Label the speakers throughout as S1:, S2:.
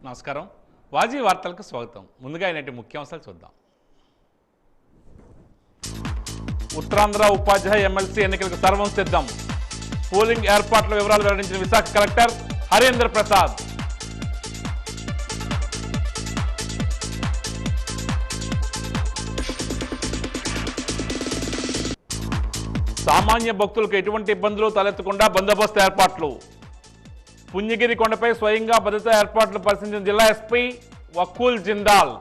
S1: నమస్కారం. వాజీ వార్తలకు స్వాగతం. ముందుగా ఈనాటి ముఖ్యాంశాలు చూద్దాం. ఉత్తరాంధ్ర ఉపాధ్యాయ ఎమ్మెల్సీ ఎన్నికలకు సర్వం సిద్ధం. పోలింగ్ ఏర్పాట్ల వివరాలు వెల్లడించిన విశాఖ కలెక్టర్ హరీంద్ర ప్రసాద్. సామాన్య భక్తులకు ఎటువంటి ఇబ్బందులు తలెత్తకుండా బందోబస్తు ఏర్పాట్లు. పుణ్యగిరి కొండపై స్వయంగా భద్రతా ఏర్పాట్లు పరిశీలించిన జిల్లా ఎస్పీ వకూల్ జిందాల్.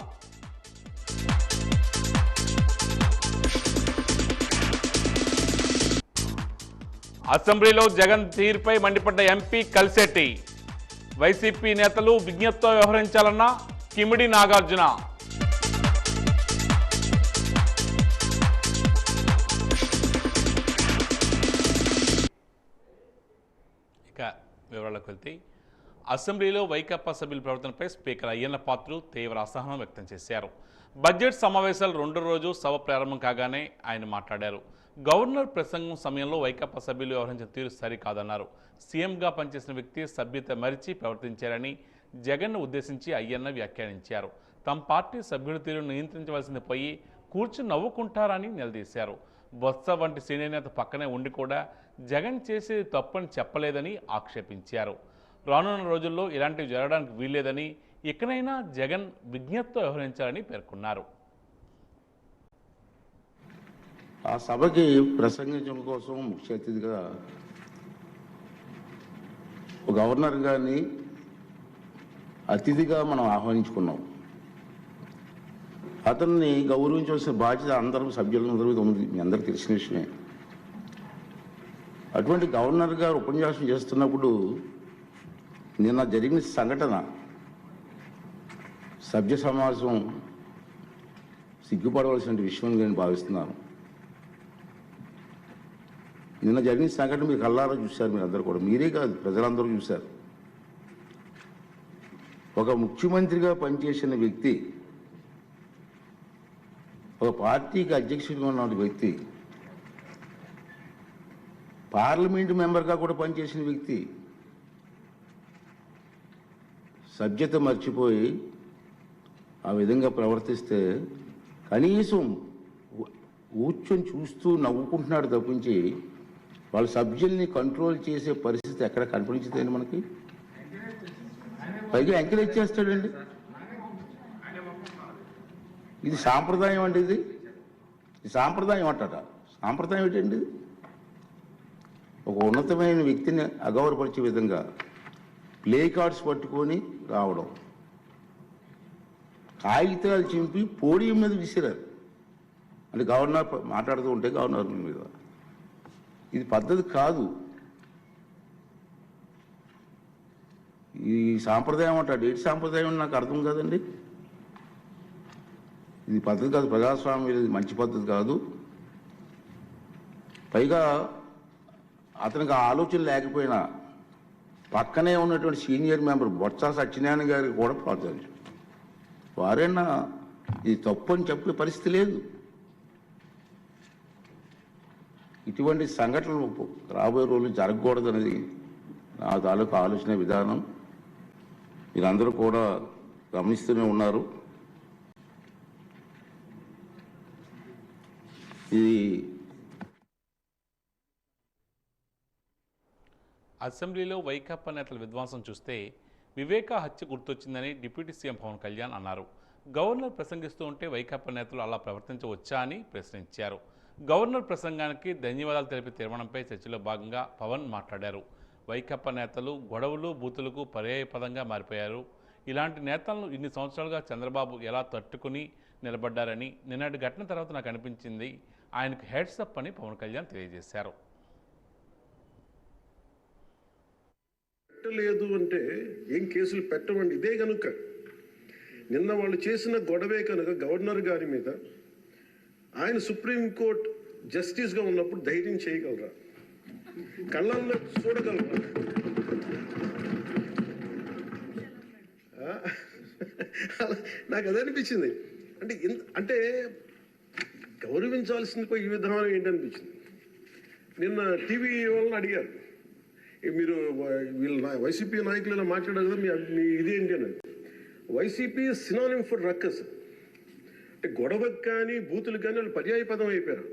S1: అసెంబ్లీలో జగన్ తీరుపై మండిపడ్డ ఎంపీ కలిశెట్టి. వైసీపీ నేతలు విజ్ఞతతో వ్యవహరించాలన్న కిమిడి నాగార్జున. ఇక వివరాలకు వెళ్తే అసెంబ్లీలో వైకాపా సభ్యుల ప్రవర్తనపై స్పీకర్ అయ్యన్న పాత్రుడు తీవ్ర అసహనం వ్యక్తం చేశారు. బడ్జెట్ సమావేశాలు రెండో రోజు సభ ప్రారంభం కాగానే ఆయన మాట్లాడారు. గవర్నర్ ప్రసంగం సమయంలో వైకాపా సభ్యులు వ్యవహరించిన తీరు సరికాదన్నారు. సీఎంగా పనిచేసిన వ్యక్తి సభ్యత మరిచి ప్రవర్తించారని జగన్ను ఉద్దేశించి అయ్యన్న వ్యాఖ్యానించారు. తమ పార్టీ సభ్యుల తీరును నియంత్రించవలసింది పోయి కూర్చుని నవ్వుకుంటారని నిలదీశారు. బొత్స వంటి సీనియర్ నేత పక్కనే ఉండి కూడా జగన్ చేసేది తప్పని చెప్పలేదని ఆక్షేపించారు. రానున్న రోజుల్లో ఇలాంటివి జరగడానికి వీల్లేదని, ఇకనైనా జగన్ విజ్ఞతతో వ్యవహరించాలని పేర్కొన్నారు.
S2: ఆ సభకి ప్రసంగించడం కోసం ముఖ్య అతిథిగా గవర్నర్ గారిని అతిథిగా మనం ఆహ్వానించుకున్నాం. అతన్ని గౌరవించవలసిన బాధ్యత అందరూ సభ్యులందరూ ఉంది, మీ అందరికీ తెలిసిన విషయమే. అటువంటి గవర్నర్ గారు ఉపన్యాసం చేస్తున్నప్పుడు నిన్న జరిగిన సంఘటన సభ్య సమావేశం సిగ్గుపడవలసిన విషయం నేను భావిస్తున్నాను. నిన్న జరిగిన సంఘటన మీరు కళ్ళారా చూశారు, మీరు అందరూ కూడా, మీరే కాదు ప్రజలందరూ చూశారు. ఒక ముఖ్యమంత్రిగా పనిచేసిన వ్యక్తి, ఒక పార్టీకి అధ్యక్షుడిగా ఉన్న వ్యక్తి, పార్లమెంటు మెంబర్గా కూడా పనిచేసిన వ్యక్తి సభ్యత మర్చిపోయి ఆ విధంగా ప్రవర్తిస్తే కనీసం కూర్చొని చూస్తూ నవ్వుకుంటున్నాడు తప్పించి వాళ్ళ సభ్యుల్ని కంట్రోల్ చేసే పరిస్థితి ఎక్కడ కనిపించదండి మనకి. పైగా ఎంకరేజ్ చేస్తాడండి. ఇది సాంప్రదాయం అండి. ఇది సాంప్రదాయం అంటారా? సాంప్రదాయం ఏంటండి? ఒక ఉన్నతమైన వ్యక్తిని అగౌరవపరిచే విధంగా ప్లే కార్డ్స్ పట్టుకొని రావడం, కాగితాలు చింపి పోడియం మీద విసిరారు. అంటే గవర్నర్ మాట్లాడుతూ ఉంటే గవర్నర్ మీద, ఇది పద్ధతి కాదు. ఈ సాంప్రదాయం అంటాడు. ఏంటి సాంప్రదాయం నాకు అర్థం కాదండి. ఇది పద్ధతి కాదు, ప్రజాస్వామ్యం ఇది మంచి పద్ధతి కాదు. పైగా అతనికి ఆ ఆలోచన లేకపోయినా పక్కనే ఉన్నటువంటి సీనియర్ మెంబర్ బొత్స సత్యనారాయణ గారికి కూడా ప్రోత్సహించారు. వారైనా ఇది తప్పు అని చెప్పే పరిస్థితి లేదు. ఇటువంటి సంఘటనలు రాబోయే రోజులు జరగకూడదనేది నా తాలూకు ఆలోచన విధానం. మీరందరూ కూడా గమనిస్తూనే ఉన్నారు. ఇది
S1: అసెంబ్లీలో వైకాపా నేతల విధ్వంసం చూస్తే వివేక హత్య గుర్తొచ్చిందని డిప్యూటీ సీఎం పవన్ కళ్యాణ్ అన్నారు. గవర్నర్ ప్రసంగిస్తూ ఉంటే వైకాపా నేతలు అలా ప్రవర్తించవచ్చా అని ప్రశ్నించారు. గవర్నర్ ప్రసంగానికి ధన్యవాదాలు తెలిపే తీర్మానంపై చర్చలో భాగంగా పవన్ మాట్లాడారు. వైకాపా నేతలు గొడవలు బూతులకు పర్యాయపదంగా మారిపోయారు. ఇలాంటి నేతలను ఇన్ని సంవత్సరాలుగా చంద్రబాబు ఎలా తట్టుకుని నిలబడ్డారని, నిన్నటి ఘటన తర్వాత నాకు అనిపించింది. ఆయనకు హెడ్సప్ అని పవన్ కళ్యాణ్ తెలియజేశారు.
S3: పెట్టలేదు అంటే ఏం కేసులు పెట్టమండి. ఇదే కనుక నిన్న వాళ్ళు చేసిన గొడవే కనుక గవర్నర్ గారి మీద ఆయన సుప్రీంకోర్టు జస్టిస్గా ఉన్నప్పుడు ధైర్యం చేయగలరా? కళ్ళల్లో చూడగలరా? నాకు అదే అనిపించింది. అంటే గౌరవించాల్సింది పోయి ఈ విధానం ఏంటనిపించింది. నిన్న టీవీ వాళ్ళని అడిగారు, మీరు వీళ్ళ వైసీపీ నాయకులు మాట్లాడారు కదా, మీ ఇదేంటి అని. YCP synonym for ruckus. అంటే గొడవకు కానీ బూతులకు కానీ వాళ్ళు పర్యాయ పదం అయిపోయారు.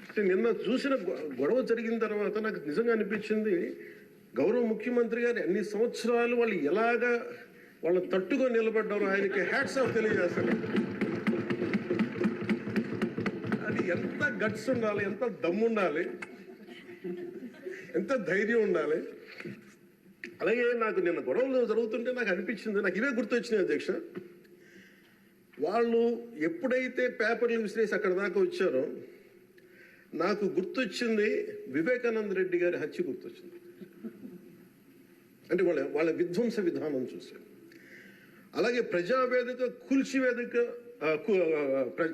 S3: అంటే నిన్న చూసిన గొడవ జరిగిన తర్వాత నాకు నిజంగా అనిపించింది, గౌరవ ముఖ్యమంత్రి గారు అన్ని సంవత్సరాలు వాళ్ళు ఎలాగా వాళ్ళని తట్టుకొని నిలబడ్డారు, ఆయనకి హ్యాట్స్ ఆఫ్ తెలియజేస్తారు. అది ఎంత గట్స్ ఉండాలి, ఎంత దమ్ము ఉండాలి, ఎంత ధైర్యం ఉండాలి. అలాగే నాకు నిన్న గొడవలు జరుగుతుంటే నాకు అనిపించింది, నాకు ఇవే గుర్తొచ్చినాయి అధ్యక్ష. వాళ్ళు ఎప్పుడైతే పేపర్లు విసిరేసి అక్కడ దాకా వచ్చారో నాకు గుర్తొచ్చింది వివేకానంద రెడ్డి గారి హత్య గుర్తొచ్చింది. అంటే వాళ్ళ విధ్వంస విధానం చూశారు. అలాగే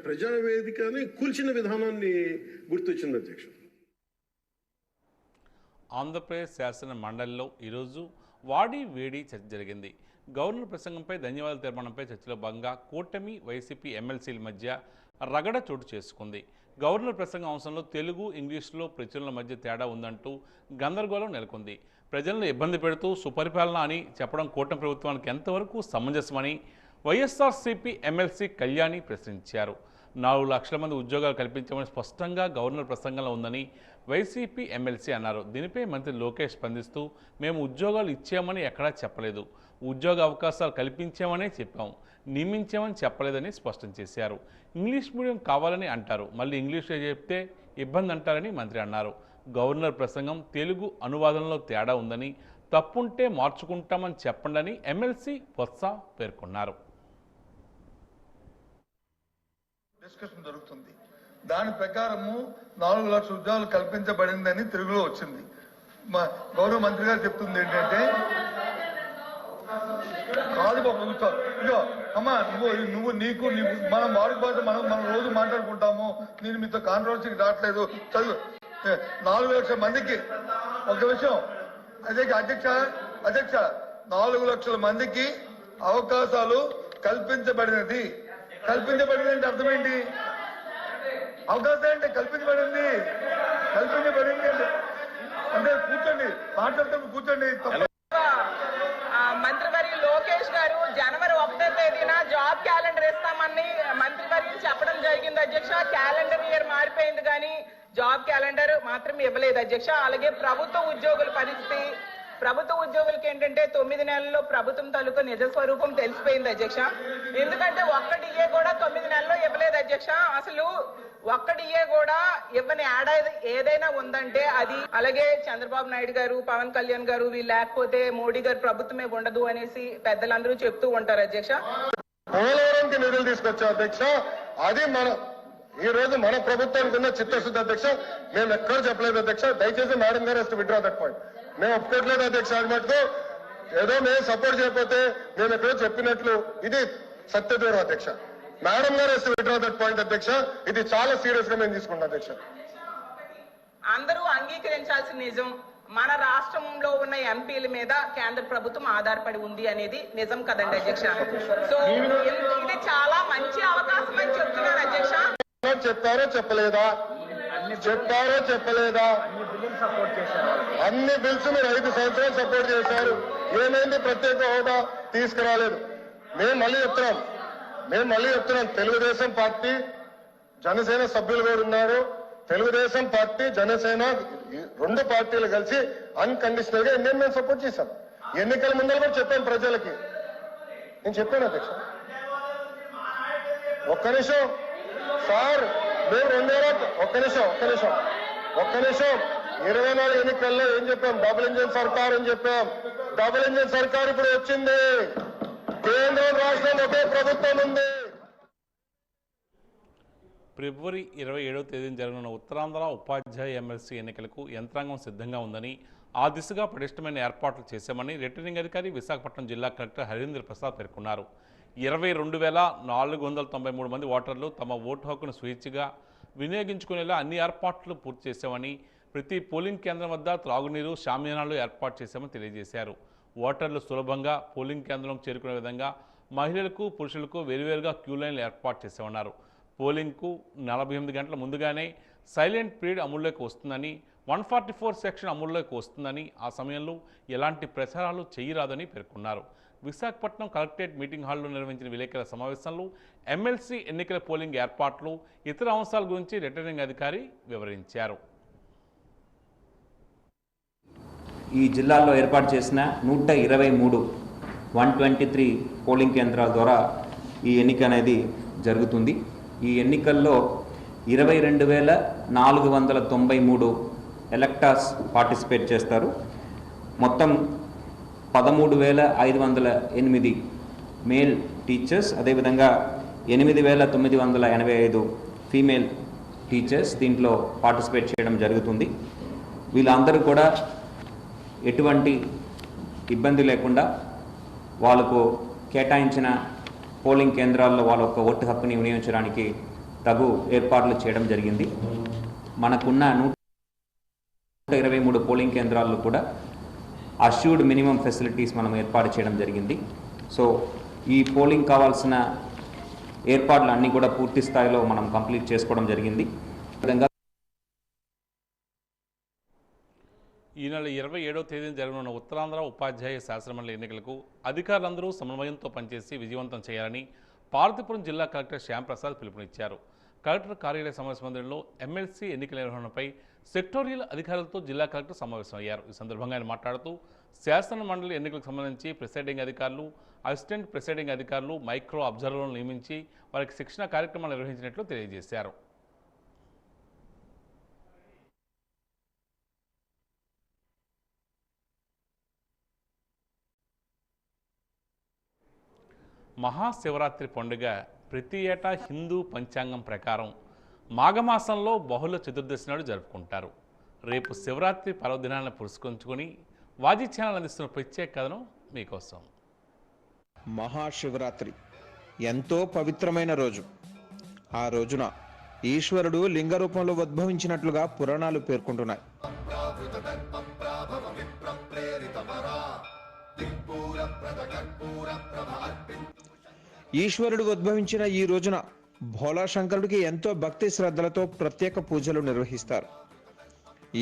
S3: ప్రజావేదికని కూల్చిన విధానాన్ని గుర్తొచ్చింది అధ్యక్ష.
S1: ఆంధ్రప్రదేశ్ శాసన మండలిలో ఈరోజు వాడి వేడి చర్చ జరిగింది. గవర్నర్ ప్రసంగంపై ధన్యవాదాల తీర్మానంపై చర్చలో భాగంగా కూటమి వైసీపీ ఎమ్మెల్సీల మధ్య రగడ చోటు చేసుకుంది. గవర్నర్ ప్రసంగం అంశంలో తెలుగు ఇంగ్లీష్లో ప్రచురణల మధ్య తేడా ఉందంటూ గందరగోళం నెలకొంది. ప్రజలను ఇబ్బంది పెడుతూ సుపరిపాలన అని చెప్పడం కూటమి ప్రభుత్వానికి ఎంతవరకు సమంజసమని వైఎస్ఆర్సీపీ ఎమ్మెల్సీ కళ్యాణి ప్రశ్నించారు. 4 లక్షల మంది ఉద్యోగాలు కల్పించమని స్పష్టంగా గవర్నర్ ప్రసంగంలో ఉందని వైసీపీ ఎమ్మెల్సీ అన్నారు. దీనిపై మంత్రి లోకేష్ స్పందిస్తూ, మేము ఉద్యోగాలు ఇచ్చామని ఎక్కడా చెప్పలేదు, ఉద్యోగ అవకాశాలు కల్పించామనే చెప్పాం, నియమించామని చెప్పలేదని స్పష్టం చేశారు. ఇంగ్లీష్ మీడియం కావాలని అంటారు, మళ్ళీ ఇంగ్లీష్లో చెప్తే ఇబ్బంది అంటారని మంత్రి అన్నారు. గవర్నర్ ప్రసంగం తెలుగు అనువాదంలో తేడా ఉందని, తప్పుంటే మార్చుకుంటామని చెప్పండి ఎమ్మెల్సీ బొత్స పేర్కొన్నారు.
S4: డిస్కషన్ జరుగుతుంది. దాని ప్రకారము 4 లక్షల ఉద్యోగాలు కల్పించబడిందని తెలుగులో వచ్చింది. గౌరవ మంత్రి గారు చెప్తుంది ఏంటంటే, కాదు బాబు ఇగో అమ్మా నువ్వు నీకు మనం వాడుక భాష మనం రోజు మాట్లాడుకుంటాము, నేను మీతో కాంట్రవర్సీకి రావట్లేదు, చదువు. 4 లక్షల మందికి ఒక విషయం అధ్యక్ష 4 లక్షల మందికి అవకాశాలు కల్పించబడినది. కల్పించబడింది అర్థం ఏంటి? అవకాశం అంటే కల్పించబడింది అంటే కూర్చోండి, మాట్లాడుతూ కూర్చోండి.
S5: మంత్రివర్యులు లోకేష్ గారు జనవరి 1వ తేదీన జాబ్ క్యాలెండర్ ఇస్తామని మంత్రివర్యులు చెప్పడం జరిగింది అధ్యక్ష. క్యాలెండర్ ఇయర్ మారిపోయింది కానీ జాబ్ క్యాలెండర్ మాత్రం ఇవ్వలేదు అధ్యక్ష. అలాగే ప్రభుత్వ ఉద్యోగుల పరిస్థితి, ప్రభుత్వ ఉద్యోగులకి ఏంటంటే 9 నెలల్లో ప్రభుత్వం తాలూకు నిజ స్వరూపం తెలిసిపోయింది అధ్యక్ష. ఎందుకంటే ఒక్కడియే కూడా 9 నెలల్లో ఇవ్వలేదు అధ్యక్ష. అసలు ఒక్కడియే కూడా ఇవ్వని ఏదైనా ఉందంటే అది అలాగే చంద్రబాబు నాయుడు గారు, పవన్ కళ్యాణ్ గారు వీళ్ళు లేకపోతే మోడీ గారు ప్రభుత్వమే ఉండదు అనేసి పెద్దలందరూ చెప్తూ ఉంటారు అధ్యక్ష.
S4: పోలవరంకి నిధులు తీసుకొచ్చా అధ్యక్ష, అది ఈ రోజు మన ప్రభుత్వానికి ఉన్న చిత్తశుద్ధి అధ్యక్ష. మేము ఎక్కడ చెప్పలేదు అధ్యక్ష, దయచేసి మేడం గారు విత్డ్రా దట్ పాయింట్. మేము ఒప్పుకోవట్లేదు అధ్యక్ష. అది మటుకు ఏదో మేము సపోర్ట్ చేయకపోతే మేము ఎక్కడో చెప్పినట్లు ఇది సత్యదూరం అధ్యక్ష. మేడం గారు విత్డ్రా దట్ పాయింట్ అధ్యక్ష. ఇది చాలా సీరియస్ గా మేము తీసుకుంటాం అధ్యక్ష.
S5: అందరూ అంగీకరించాల్సిన నిజం, మన రాష్ట్రంలో ఉన్న ఎంపీల మీద కేంద్ర ప్రభుత్వం ఆధారపడి ఉంది అనేది నిజం కదండి అధ్యక్ష. సో ఇది చాలా మంచి అవకాశం అని చెప్తున్నాను అధ్యక్ష.
S4: చెప్పారో చెప్పలేదా? అన్ని బిల్స్ మీరు 5 సంవత్సరాలు సపోర్ట్ చేశారు. ఏమైంది? ప్రత్యేక హోదా తీసుకురాలేదు. మేము మళ్ళీ చెప్తున్నాం తెలుగుదేశం పార్టీ జనసేన సభ్యులు కూడా ఉన్నారు. తెలుగుదేశం పార్టీ జనసేన 2 పార్టీలు కలిసి అన్కండిషనల్ గా మేము సపోర్ట్ చేశాం. ఎన్నికల ముందర కూడా చెప్పాను ప్రజలకి. నేను చెప్పాను అధ్యక్ష. ఒక్క నిమిషం సార్, మేము 24 ఎన్నికల్లో ఏం చెప్పాం? డబుల్ ఇంజిన్ సర్కార్ అని చెప్పాం. డబుల్ ఇంజిన్ సర్కార్ ఇప్పుడు వచ్చింది. కేంద్రం రాష్ట్రం ఒకే ప్రభుత్వం ఉంది.
S1: ఫిబ్రవరి 27వ తేదీన జరగనున్న ఉత్తరాంధ్ర ఉపాధ్యాయ ఎమ్మెల్సీ ఎన్నికలకు యంత్రాంగం సిద్ధంగా ఉందని, ఆ దిశగా పటిష్టమైన ఏర్పాట్లు చేశామని రిటర్నింగ్ అధికారి విశాఖపట్నం జిల్లా కలెక్టర్ హరీంద్ర ప్రసాద్ పేర్కొన్నారు. 22,493 మంది ఓటర్లు తమ ఓటు హక్కును స్వేచ్ఛగా వినియోగించుకునేలా అన్ని ఏర్పాట్లు పూర్తి చేశామని, ప్రతి పోలింగ్ కేంద్రం వద్ద త్రాగునీరు, షామియానాలు ఏర్పాటు చేశామని తెలియజేశారు. ఓటర్లు సులభంగా పోలింగ్ కేంద్రంకు చేరుకునే విధంగా మహిళలకు, పురుషులకు వేరువేరుగా క్యూ లైన్లు ఏర్పాటు చేశామన్నారు. పోలింగ్కు 48 గంటల ముందుగానే సైలెంట్ పీరియడ్ అమల్లోకి వస్తుందని, 144 సెక్షన్ అమల్లోకి వస్తుందని, ఆ సమయంలో ఎలాంటి ప్రచారాలు చేయరాదని పేర్కొన్నారు. విశాఖపట్నం కలెక్టరేట్ మీటింగ్ హాల్లో నిర్వహించిన విలేకరుల సమావేశంలో ఎమ్మెల్సీ ఎన్నికల పోలింగ్ ఏర్పాట్లు ఇతర అంశాల గురించి రిటర్నింగ్ అధికారి వివరించారు.
S6: ఈ జిల్లాల్లో ఏర్పాటు చేసిన 123 పోలింగ్ కేంద్రాల ద్వారా ఈ ఎన్నిక అనేది జరుగుతుంది. ఈ ఎన్నికల్లో 22,493 ఎలక్టర్స్ పార్టిసిపేట్ చేస్తారు. మొత్తం 13,508 మేల్ టీచర్స్, అదేవిధంగా 8,985 ఫీమేల్ టీచర్స్ దీంట్లో పార్టిసిపేట్ చేయడం జరుగుతుంది. వీళ్ళందరూ కూడా ఎటువంటి ఇబ్బంది లేకుండా వాళ్ళకు కేటాయించిన పోలింగ్ కేంద్రాల్లో వాళ్ళ యొక్క ఓటు హక్కుని వినియోగించడానికి తగు ఏర్పాట్లు చేయడం జరిగింది. మనకున్న 123 పోలింగ్ కేంద్రాల్లో కూడా అష్యూర్డ్ మినిమం ఫెసిలిటీస్ మనం ఏర్పాటు చేయడం జరిగింది. సో ఈ పోలింగ్ కావాల్సిన ఏర్పాట్లు అన్నీ కూడా పూర్తి స్థాయిలో మనం కంప్లీట్ చేసుకోవడం జరిగింది. విధంగా
S1: ఈ నెల 27వ తేదీన జరగనున్న ఉత్తరాంధ్ర ఉపాధ్యాయ శాసనమండలి ఎన్నికలకు అధికారులందరూ సమన్వయంతో పనిచేసి విజయవంతం చేయాలని పార్వతీపురం జిల్లా కలెక్టర్ శ్యాంప్రసాద్ పిలుపునిచ్చారు. కలెక్టర్ కార్యాలయ సమావేశ మందిరంలో ఎమ్మెల్సీ ఎన్నికల నిర్వహణపై సెక్టోరియల్ అధికారులతో జిల్లా కలెక్టర్ సమావేశమయ్యారు. ఈ సందర్భంగా ఆయన మాట్లాడుతూ శాసన మండలి ఎన్నికలకు సంబంధించి ప్రిసైడింగ్ అధికారులు, అసిస్టెంట్ ప్రిసైడింగ్ అధికారులు, మైక్రో అబ్జర్వర్లను నియమించి వారికి శిక్షణ కార్యక్రమాలు నిర్వహించినట్లు తెలియజేశారు. మహాశివరాత్రి పండుగ ప్రతి ఏటా హిందూ పంచాంగం ప్రకారం మాఘమాసంలో బహుళ చతుర్దశి నాడు జరుపుకుంటారు. రేపు శివరాత్రి పర్వదినాన్ని పురస్కరించుకొని వాజీ ఛానల్ అందిస్తున్న ప్రత్యేక కథనం మీకోసం.
S7: మహాశివరాత్రి ఎంతో పవిత్రమైన రోజు. ఆ రోజున ఈశ్వరుడు లింగ రూపంలో ఉద్భవించినట్లుగా పురాణాలు పేర్కొంటున్నాయి. ఈశ్వరుడు ఉద్భవించిన ఈ రోజున భోలా శంకరుడికి ఎంతో భక్తి శ్రద్ధలతో ప్రత్యేక పూజలు నిర్వహిస్తారు.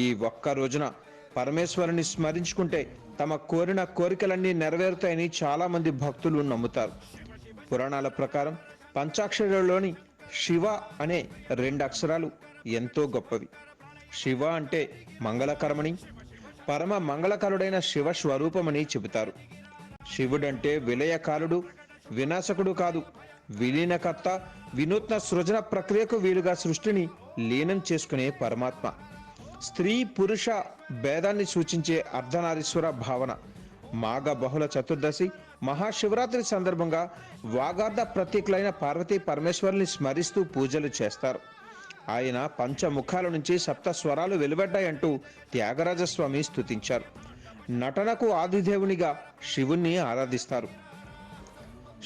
S7: ఈ ఒక్క రోజున పరమేశ్వరుని స్మరించుకుంటే తమ కోరిన కోరికలన్నీ నెరవేరుతాయని చాలా మంది భక్తులు నమ్ముతారు. పురాణాల ప్రకారం పంచాక్షరాల్లోని శివ అనే 2 అక్షరాలు ఎంతో గొప్పవి. శివ అంటే మంగళకరమని, పరమ మంగళకరుడైన శివ స్వరూపమని చెబుతారు. శివుడంటే విలయకారుడు, వినాశకుడు కాదు, విలీనకర్త, వినూత్న సృజన ప్రక్రియకు వీలుగా సృష్టిని లీనం చేసుకునే పరమాత్మ. స్త్రీ పురుష భేదాన్ని సూచించే అర్ధనారీశ్వర భావన. మాఘ బహుళ చతుర్దశి మహాశివరాత్రి సందర్భంగా వాగార్థ ప్రతీకులైన పార్వతీ పరమేశ్వరుని స్మరిస్తూ పూజలు చేస్తారు. ఆయన పంచముఖాల నుంచి 7 స్వరాలు వెలువడ్డాయంటూ త్యాగరాజస్వామి స్తుతించారు. నటనకు ఆదిదేవునిగా శివుణ్ణి ఆరాధిస్తారు.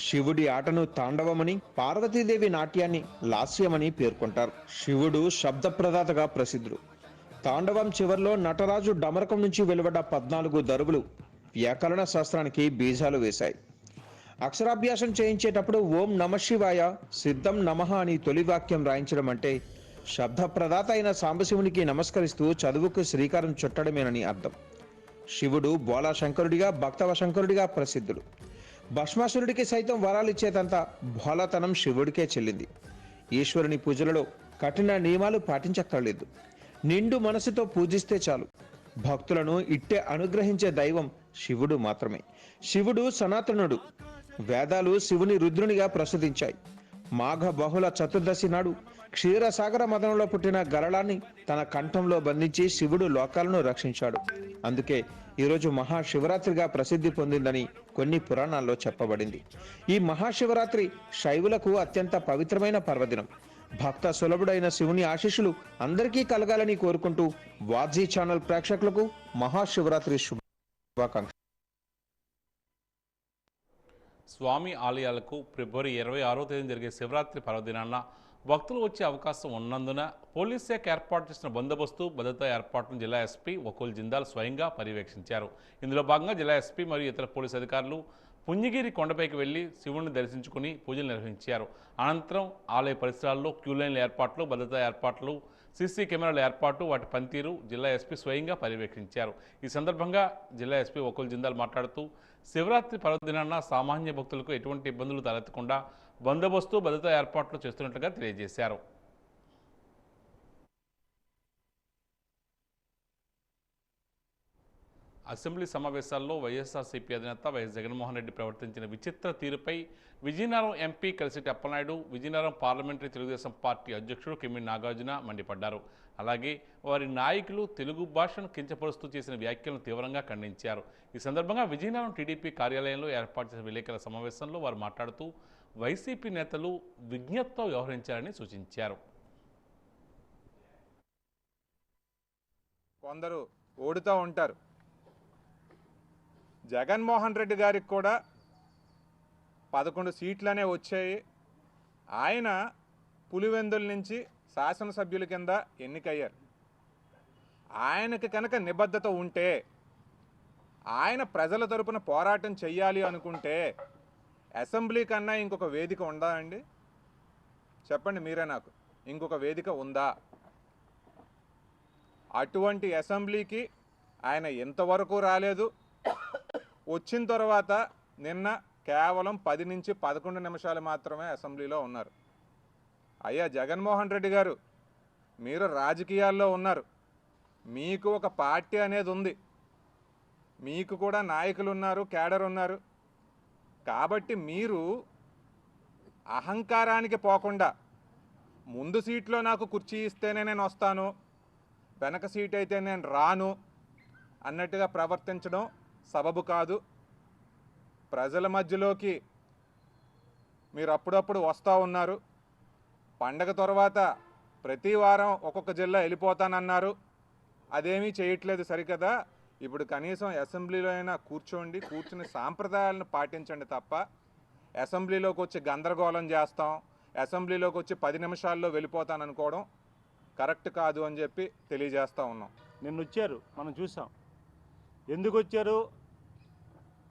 S7: శివుడి ఆటను తాండవమని, పార్వతీదేవి నాట్యాన్ని లాస్యమని పేర్కొంటారు. శివుడు శబ్ద ప్రదాతగా ప్రసిద్ధుడు. తాండవం చివర్లో నటరాజు డమరకం నుంచి వెలువడ్డ 14 దరువులు వ్యాకరణ శాస్త్రానికి బీజాలు వేశాయి. అక్షరాభ్యాసం చేయించేటప్పుడు ఓం నమశివాయ సిద్ధం నమః అని తొలి వాక్యం రాయించడం అంటే శబ్ద ప్రదాత అయిన సాంబశివునికి నమస్కరిస్తూ చదువుకు శ్రీకారం చుట్టడమేనని అర్థం. శివుడు బోలా శంకరుడిగా, భక్తవ శంకరుడిగా ప్రసిద్ధుడు. భస్మాసురుడికి సైతం వరాలిచ్చేదంతా భోలాతనం శివుడికే చెల్లింది. ఈశ్వరుని పూజలలో కఠిన నియమాలు పాటించక్కర్లేదు. నిండు మనసుతో పూజిస్తే చాలు. భక్తులను ఇట్టే అనుగ్రహించే దైవం శివుడు మాత్రమే. శివుడు సనాతనుడు. వేదాలు శివుని రుద్రునిగా ప్రసిద్ధించాయి. మాఘ బహుళ చతుర్దశి నాడు క్షీరసాగర మదనంలో పుట్టిన గరళాన్ని తన కంఠంలో బంధించి శివుడు లోకాలను రక్షించాడు. అందుకే ఈరోజు మహాశివరాత్రిగా ప్రసిద్ధి పొందిందని కొన్ని పురాణాల్లో చెప్పబడింది. ఈ మహాశివరాత్రి శైవులకు అత్యంత పవిత్రమైన పర్వదినం. భక్త సులభుడైన శివుని ఆశీస్సులు అందరికీ కలగాలని కోరుకుంటూ వాజీ ఛానల్ ప్రేక్షకులకు మహాశివరాత్రి శుభాకాంక్షలు.
S1: స్వామి ఆలయాలకు ఫిబ్రవరి 26వ తేదీన జరిగే శివరాత్రి పర్వదినాన భక్తులు వచ్చే అవకాశం ఉన్నందున పోలీస్ శాఖ ఏర్పాటు చేసిన బందోబస్తు, భద్రతా ఏర్పాట్లను జిల్లా ఎస్పీ వకుల్ జిందాల్ స్వయంగా పర్యవేక్షించారు. ఇందులో భాగంగా జిల్లా ఎస్పీ మరియు ఇతర పోలీసు అధికారులు పుణ్యగిరి కొండపైకి వెళ్లి శివుడిని దర్శించుకుని పూజలు నిర్వహించారు. అనంతరం ఆలయ పరిసరాల్లో క్యూలైన్ల ఏర్పాట్లు, భద్రతా ఏర్పాట్లు, సీసీ కెమెరాల ఏర్పాటు వాటి పనితీరు జిల్లా ఎస్పీ స్వయంగా పర్యవేక్షించారు. ఈ సందర్భంగా జిల్లా ఎస్పీ వకుల్ జిందాల్ మాట్లాడుతూ శివరాత్రి పర్వదినాన సామాన్య భక్తులకు ఎటువంటి ఇబ్బందులు తలెత్తకుండా బందోబస్తు భద్రతా ఏర్పాట్లు చేస్తున్నట్లుగా తెలియజేశారు. అసెంబ్లీ సమావేశాల్లో వైఎస్ఆర్సీపీ అధినేత వైఎస్ జగన్మోహన్ రెడ్డి ప్రవర్తించిన విచిత్ర తీరుపై విజయనగరం ఎంపీ కలిసిటి అప్పలనాయుడు, విజయనగరం పార్లమెంటరీ తెలుగుదేశం పార్టీ అధ్యక్షుడు కిమ్మిడి నాగార్జున మండిపడ్డారు. అలాగే వారి నాయకులు తెలుగు భాషను కించపరుస్తూ చేసిన వ్యాఖ్యలను తీవ్రంగా ఖండించారు. ఈ సందర్భంగా విజయనగరం టీడీపీ కార్యాలయంలో ఏర్పాటు చేసిన విలేకరుల సమావేశంలో వారు మాట్లాడుతూ వైసీపీ నేతలు విజ్ఞతతో వ్యవహరించారని సూచించారు.
S8: కొందరు ఓడుతూ ఉంటారు. జగన్మోహన్ రెడ్డి గారికి కూడా 11 సీట్లనే వచ్చాయి. ఆయన పులివెందుల నుంచి శాసనసభ్యుల కింద ఎన్నికయ్యారు. ఆయనకి కనుక నిబద్ధత ఉంటే, ఆయన ప్రజల తరపున పోరాటం చెయ్యాలి అనుకుంటే అసెంబ్లీ కన్నా ఇంకొక వేదిక ఉందా అండి? చెప్పండి మీరే నాకు, ఇంకొక వేదిక ఉందా? అటువంటి అసెంబ్లీకి ఆయన ఇంతవరకు రాలేదు. వచ్చిన తర్వాత నిన్న కేవలం 10 నుంచి 11 నిమిషాలు మాత్రమే అసెంబ్లీలో ఉన్నారు. అయ్యా జగన్మోహన్ రెడ్డి గారు, మీరు రాజకీయాల్లో ఉన్నారు, మీకు ఒక పార్టీ అనేది ఉంది, మీకు కూడా నాయకులు ఉన్నారు, కేడర్ ఉన్నారు. కాబట్టి మీరు అహంకారానికి పోకుండా ముందు సీట్లో నాకు కుర్చీ ఇస్తేనే నేను వస్తాను, వెనక సీట్ అయితే నేను రాను అన్నట్టుగా ప్రవర్తించడం సబబు కాదు. ప్రజల మధ్యలోకి మీరు అప్పుడప్పుడు వస్తూ ఉన్నారు. పండగ తర్వాత ప్రతి వారం ఒక్కొక్క జిల్లా వెళ్ళిపోతానన్నారు. అదేమీ చేయట్లేదు సరికదా. ఇప్పుడు కనీసం అసెంబ్లీలో అయినా కూర్చుని సాంప్రదాయాలను పాటించండి తప్ప అసెంబ్లీలోకి వచ్చి గందరగోళం చేస్తాం, అసెంబ్లీలోకి వచ్చి 10 నిమిషాల్లో వెళ్ళిపోతాననుకోవడం కరెక్ట్ కాదు అని చెప్పి తెలియజేస్తూ ఉన్నాం.
S9: నిన్న వచ్చారు, మనం చూసాం. ఎందుకు వచ్చారు?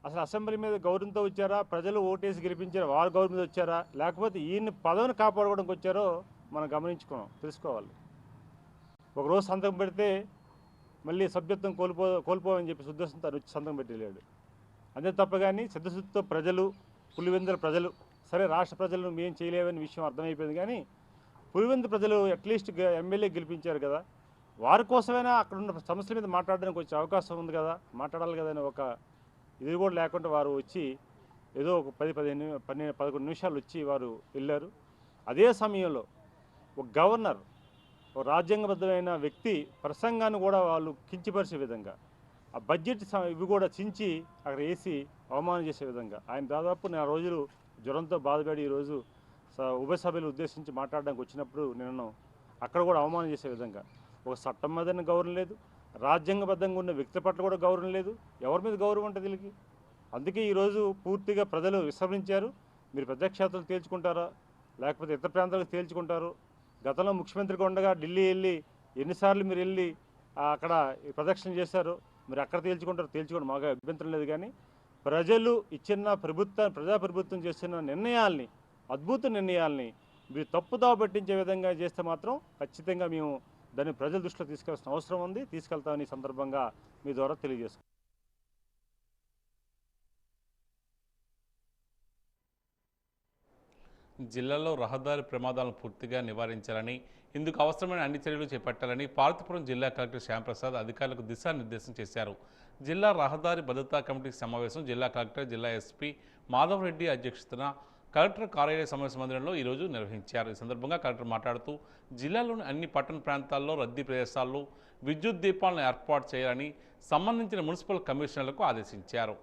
S9: అసలు అసెంబ్లీ మీద గౌరవంతో వచ్చారా? ప్రజలు ఓటేసి గెలిపించారా? వారు గౌరవం మీద వచ్చారా? లేకపోతే ఈయన పదవిని కాపాడుకోవడానికి వచ్చారో మనం తెలుసుకోవాలి. ఒకరోజు సంతకం పెడితే మళ్ళీ సభ్యత్వం కోల్పోవని చెప్పి ఉద్దేశంతో వచ్చి సంతకం పెట్టలేడు. అంతే తప్ప కానీ సిద్ధశుద్ధితో ప్రజలు, పులివెందుల ప్రజలు, సరే రాష్ట్ర ప్రజలను మేము చేయలేవని విషయం అర్థమైపోయింది. కానీ పులివెందుల ప్రజలు అట్లీస్ట్ ఎమ్మెల్యే గెలిపించారు కదా, వారి కోసమైనా అక్కడ ఉన్న సమస్యల మీద మాట్లాడడానికి వచ్చే అవకాశం ఉంది కదా, మాట్లాడాలి కదా అని ఒక ఇది కూడా లేకుండా వారు వచ్చి ఏదో ఒక 10-11 నిమిషాలు వచ్చి వారు వెళ్ళారు. అదే సమయంలో ఒక గవర్నర్, ఒక రాజ్యాంగబద్ధమైన వ్యక్తి ప్రసంగాన్ని కూడా వాళ్ళు కించపరిచే విధంగా, ఆ బడ్జెట్ ఇవి కూడా చించి అక్కడ వేసి అవమానం చేసే విధంగా, ఆయన దాదాపు 4 రోజులు జ్వరంతో బాధపడి ఈరోజు ఉభయ సభ్యులు ఉద్దేశించి మాట్లాడడానికి వచ్చినప్పుడు నేను అక్కడ కూడా అవమానం చేసే విధంగా, ఒక చట్టం మీద గౌరవం లేదు, రాజ్యాంగబద్ధంగా ఉన్న వ్యక్తి పట్ల కూడా గౌరవం లేదు. ఎవరి మీద గౌరవం ఉంటుంది వీళ్ళకి? అందుకే ఈరోజు పూర్తిగా ప్రజలు విస్మరించారు. మీరు ప్రజాక్షేత్రాలు తేల్చుకుంటారా, లేకపోతే ఇతర ప్రాంతాలకు తేల్చుకుంటారు? గతంలో ముఖ్యమంత్రిగా ఉండగా ఢిల్లీ వెళ్ళి ఎన్నిసార్లు మీరు వెళ్ళి అక్కడ ప్రదక్షిణ చేశారు, మీరు అక్కడ తేల్చుకోండి, మాకు అభ్యంతరం లేదు. కానీ ప్రజలు ఇచ్చిన ప్రజాప్రభుత్వం చేస్తున్న నిర్ణయాల్ని, అద్భుత నిర్ణయాల్ని మీరు తప్పుదావ పట్టించే విధంగా చేస్తే మాత్రం ఖచ్చితంగా మేము దాన్ని ప్రజల దృష్టిలో తీసుకెళ్లాల్సిన అవసరం ఉంది, తీసుకెళ్తామని సందర్భంగా మీ ద్వారా తెలియజేసుకుంటాం.
S1: జిల్లాలో రహదారి ప్రమాదాలను పూర్తిగా నివారించాలని, ఇందుకు అవసరమైన అన్ని చర్యలు చేపట్టాలని పార్వతీపురం జిల్లా కలెక్టర్ శ్యాంప్రసాద్ అధికారులకు దిశానిర్దేశం చేశారు. జిల్లా రహదారి భద్రతా కమిటీ సమావేశం జిల్లా కలెక్టర్, జిల్లా ఎస్పీ మాధవ్ రెడ్డి అధ్యక్షతన కలెక్టర్ కార్యాలయ సమావేశ మందిరంలో ఈరోజు నిర్వహించారు. ఈ సందర్భంగా కలెక్టర్ మాట్లాడుతూ జిల్లాలోని అన్ని పట్టణ ప్రాంతాల్లో రద్దీ ప్రదేశాల్లో విద్యుత్ దీపాలను ఏర్పాటు చేయాలని సంబంధించిన మున్సిపల్ కమిషనర్లకు ఆదేశించారు.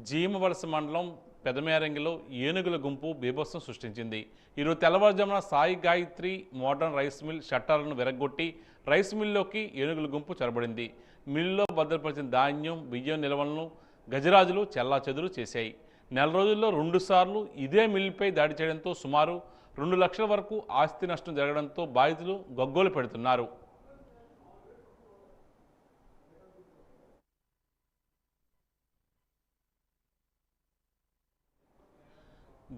S1: జీమవలస మండలం పెదమేరంగిలో ఏనుగుల గుంపు బీభత్సం సృష్టించింది. ఈరోజు తెల్లవారుజామున Sai Gayatri modern rice mill షట్టర్లను విరగొట్టి రైస్ మిల్లోకి ఏనుగుల గుంపు చొరబడింది. మిల్లులో భద్రపరిచిన ధాన్యం, బియ్యం నిల్వలను గజరాజులు చెల్లాచెదురు చేశాయి. నెల రోజుల్లో 2 సార్లు ఇదే మిల్లుపై దాడి చేయడంతో సుమారు 2 లక్షల వరకు ఆస్తి నష్టం జరగడంతో బాధితులు గగ్గోలు పెడుతున్నారు.